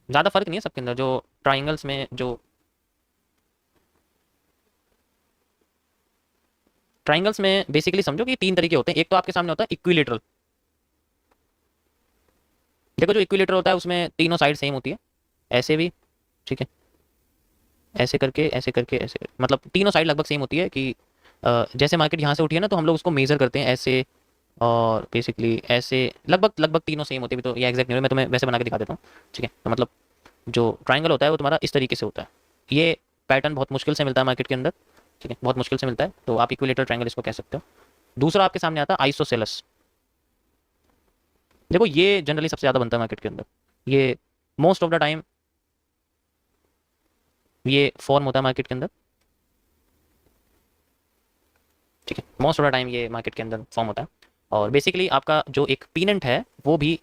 ज़्यादा फर्क नहीं है सबके अंदर। जो ट्राइंगल्स में जो ट्राइंगल्स में बेसिकली समझो कि तीन तरीके होते हैं। एक तो आपके सामने होता है इक्विलेटरल। देखो जो इक्विलेटरल होता है उसमें तीनों साइड सेम होती है, ऐसे भी, ठीक है, ऐसे करके ऐसे करके ऐसे करके, मतलब तीनों साइड लगभग सेम होती है कि जैसे मार्केट यहाँ से उठी है ना तो हम लोग उसको मेजर करते हैं ऐसे, और बेसिकली ऐसे लगभग लगभग तीनों सेम होती है। तो ये एग्जैक्ट नहीं है, मैं तुम्हें वैसे बना के दिखा देता हूँ, ठीक है। तो मतलब जो ट्राइंगल होता है वो तुम्हारा इस तरीके से होता है। ये पैटर्न बहुत मुश्किल से मिलता है मार्केट के अंदर, ठीक है, बहुत मुश्किल से मिलता है, तो आप इक्विलेटर ट्राइंगल इसको कह सकते हो। दूसरा आपके सामने आता है आइसोसेलस। देखो ये जनरली सबसे ज़्यादा बनता है मार्केट के अंदर। ये मोस्ट ऑफ द टाइम ये फॉर्म होता है मार्केट के अंदर, ठीक है, मोस्ट ऑफ द टाइम ये मार्केट के अंदर फॉर्म होता है। और बेसिकली आपका जो एक पीनेंट है वो भी,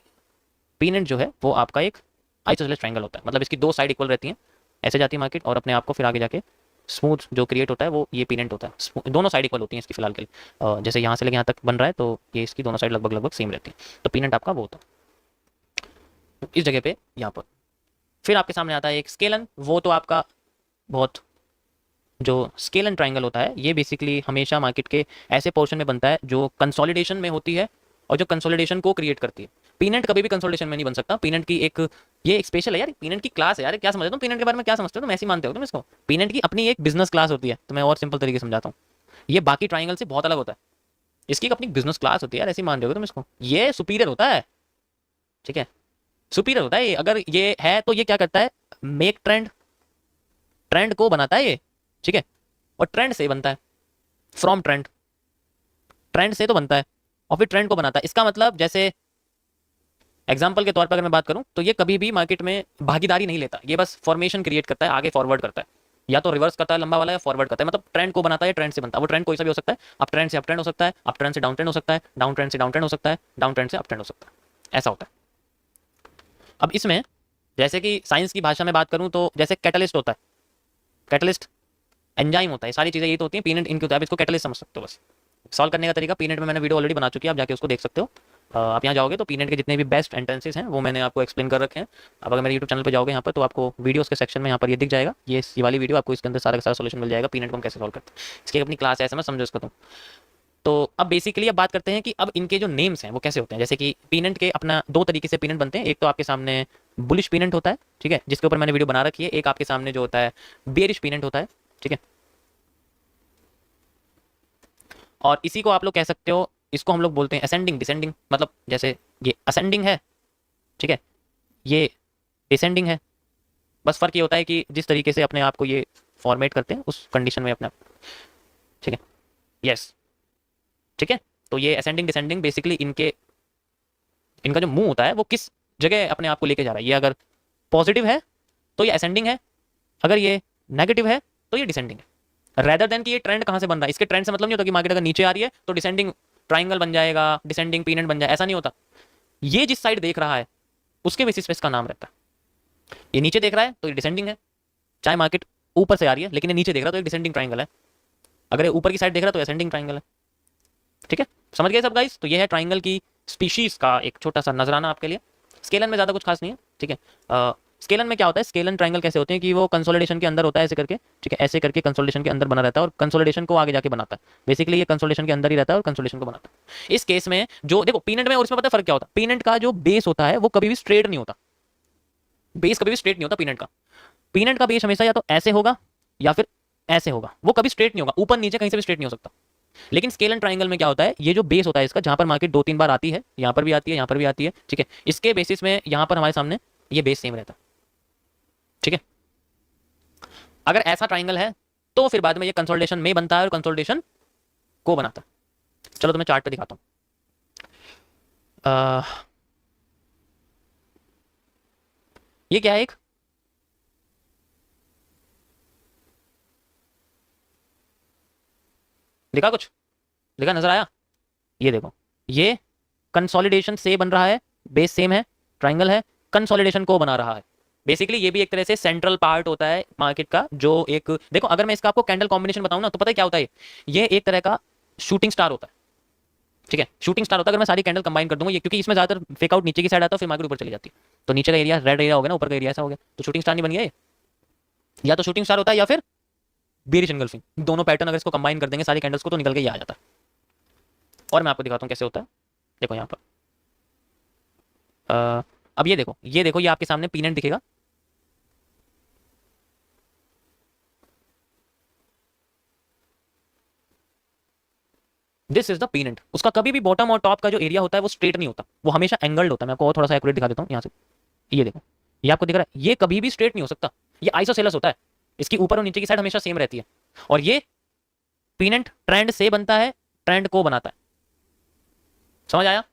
पीनेंट जो है वो आपका एक आइसोसेलेस ट्रायंगल होता है। मतलब इसकी दो साइड इक्वल रहती हैं, ऐसे जाती है मार्केट और अपने आप को फिर आगे जाके स्मूथ जो क्रिएट होता है वो ये पीनेंट होता है। दोनों साइड इक्वल होती हैं इसकी फिलहाल के लिए। जैसे यहाँ से लेके यहाँ तक बन रहा है तो ये इसकी दोनों साइड लगभग लगभग सेम रहती है। तो पीनेंट आपका वो होता है इस जगह पे, यहाँ पर। फिर आपके सामने आता है एक स्केलन। वो तो आपका बहुत, जो स्केलन ट्राइंगल होता है ये बेसिकली हमेशा मार्केट के ऐसे पोर्शन में बनता है जो कंसोलिडेशन में होती है और जो कंसोलिडेशन को क्रिएट करती है। पीनेंट कभी भी कंसोलिडेशन में नहीं बन सकता। पीनेंट की एक, ये एक स्पेशल है यार, पीनेंट की क्लास है यार। क्या समझते हो तुम पीनेंट के बारे में? क्या समझते हो तुम? ऐसे ही मानते हो तुम इसको? पीनेंट की अपनी एक बिजनेस क्लास होती है। तो मैं और सिंपल तरीके से समझाता हूँ, ये बाकी ट्राइंगल से बहुत अलग होता है। इसकी एक अपनी बिजनेस क्लास होती है यार, ऐसे ही मान रहे हो तुम इसको? ये सुपीरियर होता है, ठीक है, सुपीरियर होता है ये। अगर ये है तो ये क्या करता है, मेक ट्रेंड, ट्रेंड को बनाता है ये, ठीक है। और ट्रेंड से बनता है, फ्रॉम ट्रेंड, ट्रेंड से तो बनता है और फिर ट्रेंड को बनाता है। इसका मतलब जैसे एग्जाम्पल के तौर पर अगर मैं बात करूं तो ये कभी भी मार्केट में भागीदारी नहीं लेता, ये बस फॉर्मेशन क्रिएट करता है, आगे फॉरवर्ड करता है, या तो रिवर्स करता है लंबा वाला या फॉरवर्ड करता है। मतलब ट्रेंड को बनाता है, ट्रेंड से बनता है। वो ट्रेंड कोई सा भी हो सकता है। अप ट्रेंड से अप ट्रेंड हो सकता है, अप ट्रेंड से डाउन ट्रेंड हो सकता है, डाउन ट्रेंड से डाउन ट्रेंड हो सकता है, डाउन ट्रेंड से अप ट्रेंड हो सकता है, ऐसा होता है। अब इसमें जैसे कि साइंस की भाषा में बात करूं तो जैसे कैटलिस्ट होता है, कैटलिस्ट एंजाइम होता है, सारी चीज़ें ये तो होती हैं। पीनट इनके होता है, आप इसको कैटलिस्ट समझ सकते हो बस। सॉल्व करने का तरीका पीनट में मैंने वीडियो ऑलरेडी बना चुकी है, आप जाके उसको देख सकते हो। आप यहाँ जाओगे तो पीनट के जितने भी बेस्ट एंट्रेंसेस हैं वो मैंने आपको एक्सप्लेन कर रखे हैं। अब अगर मेरे यूट्यूब चैनल पर जाओगे यहाँ पर तो आपको वीडियोस के सेक्शन में यहाँ पर ये दिख जाएगा, ये वाली वीडियो आपको, इसके अंदर सारा का सारा सोल्यूशन मिल जाएगा पीनट को हम कैसे सॉल्व करते हैं। इसकी अपनी क्लास है, ऐसा मैं समझो इसको तुम। तो अब बेसिकली अब बात करते हैं कि अब इनके जो नेम्स हैं वो कैसे होते हैं। जैसे कि पीनट के अपना दो तरीके से पीनट बनते हैं। एक तो आपके सामने बुलिश पीनट होता है, ठीक है, जिसके ऊपर मैंने वीडियो बना रखी है। एक आपके सामने जो होता है बेरिश पीनट होता है, ठीक है। और इसी को आप लोग कह सकते हो, इसको हम लोग बोलते हैं असेंडिंग डिसेंडिंग। मतलब जैसे ये असेंडिंग है, ठीक है, ये डिसेंडिंग है। बस फर्क ये होता है कि जिस तरीके से अपने आप को ये फॉर्मेट करते हैं उस कंडीशन में अपने आप, ठीक है, यस, ठीक है। तो ये असेंडिंग डिसेंडिंग बेसिकली इनके, इनका जो मुंह होता है वो किस जगह अपने आप को लेके जा रहा है। ये अगर पॉजिटिव है तो ये असेंडिंग है, अगर ये नेगेटिव है तो ये डिसेंडिंग है। रेदर देन कि ये ट्रेंड कहाँ से बन रहा है। इसके ट्रेंड से मतलब नहीं होता कि मार्केट अगर नीचे आ रही है तो डिसेंडिंग ट्राइंगल बन जाएगा, डिसेंडिंग पीनट बन जाए, ऐसा नहीं होता। ये जिस साइड देख रहा है उसके बेसिस पे इसका नाम रहता है। ये नीचे देख रहा है तो ये डिसेंडिंग है, चाहे मार्केट ऊपर से आ रही है, लेकिन ये नीचे देख रहा है तो एक डिसेंडिंग ट्राइंगल है। अगर ये ऊपर की साइड देख रहा है तो असेंडिंग ट्राइंगल है, ठीक है। समझ गए सब गाइस? तो ये है ट्राइंगल की स्पीशीज का एक छोटा सा नजराना आपके लिए। स्केलन में ज्यादा कुछ खास नहीं है, ठीक है। स्केलन में क्या होता है, स्केलन ट्राइंगल कैसे होते हैं कि वो कंसोलिडेशन के अंदर होता है ऐसे करके, ठीक है, ऐसे करके कंसोलिडेशन के अंदर बना रहता है और कंसोलिडेशन को आगे जाके बनाता है। बेसिकली ये कंसोलिडेशन के अंदर ही रहता है और कंसोलिडेशन को बनाता है। इस केस में जो देखो पीनट में और इसमें पता है फर्क क्या होता है। पीनट का जो बेस होता है वो कभी भी स्ट्रेट नहीं होता, बेस कभी भी स्ट्रेट नहीं होता पीनट का। पीनट का बेस हमेशा या तो ऐसे होगा या फिर ऐसे होगा, वो कभी स्ट्रेट नहीं होगा, ऊपर नीचे कहीं से भी स्ट्रेट नहीं हो सकता। लेकिन स्केल एंड ट्राइंगल में क्या होता है, ये जो बेस होता है इसका, जहां पर मार्केट दो तीन बार आती है, यहां पर भी आती है, यहां पर भी आती है, ठीक है, इसके बेसिस में यहां पर हमारे सामने ये बेस सेम रहता है, ठीक है। अगर ऐसा ट्राइंगल है तो फिर बाद में ये कंसोलिडेशन में बनता है और कंसोलिडेशन को बनाता है। चलो तुम्हें चार्ट पे दिखाता हूं। ये क्या है, एक दिखा, कुछ दिखा, नजर आया? ये देखो, ये कंसोलिडेशन से बन रहा है, बेस सेम है, ट्राइंगल है, कंसोलिडेशन को बना रहा है। बेसिकली ये भी एक तरह से सेंट्रल पार्ट होता है मार्केट का। जो एक देखो, अगर मैं इसका आपको कैंडल कॉम्बिनेशन बताऊं ना तो पता है क्या होता है, ये एक तरह का शूटिंग स्टार होता है, ठीक है, शूटिंग स्टार होता है। अगर मैं सारी कैंडल कंबाइन कर दूंगा ये, क्योंकि इसमें ज्यादातर फेक आउट नीचे की साइड आता है फिर मार्केट ऊपर चली जाती है, तो नीचे का एरिया रेड एरिया हो गया ना, ऊपर का एरिया ऐसा हो गया, तो शूटिंग स्टार नहीं बन गया ये? या तो शूटिंग स्टार होता है या फिर बेरिश एनगल्फिंग, दोनों पैटर्न अगर इसको कंबाइन कर देंगे सारी कैंडल्स को तो निकल के ये आ जाता है। और मैं आपको दिखाता हूँ कैसे होता है। देखो यहाँ पर अब ये देखो, ये आपके सामने पीनेंट दिखेगा, दिस इज द पीनेंट। उसका कभी भी बॉटम और टॉप का जो एरिया होता है वो स्ट्रेट नहीं होता, वो हमेशा एंगल्ड होता है। मैं आपको और थोड़ा सा एक्यूरेट दिखा देता हूँ यहाँ से, ये देखो, ये आपको दिख रहा है, ये कभी भी स्ट्रेट नहीं हो सकता, ये आइसोसेलस होता है, इसकी ऊपर और नीचे की साइड हमेशा सेम रहती है। और ये पीनेंट ट्रेंड से बनता है, ट्रेंड को बनाता है। समझ आया?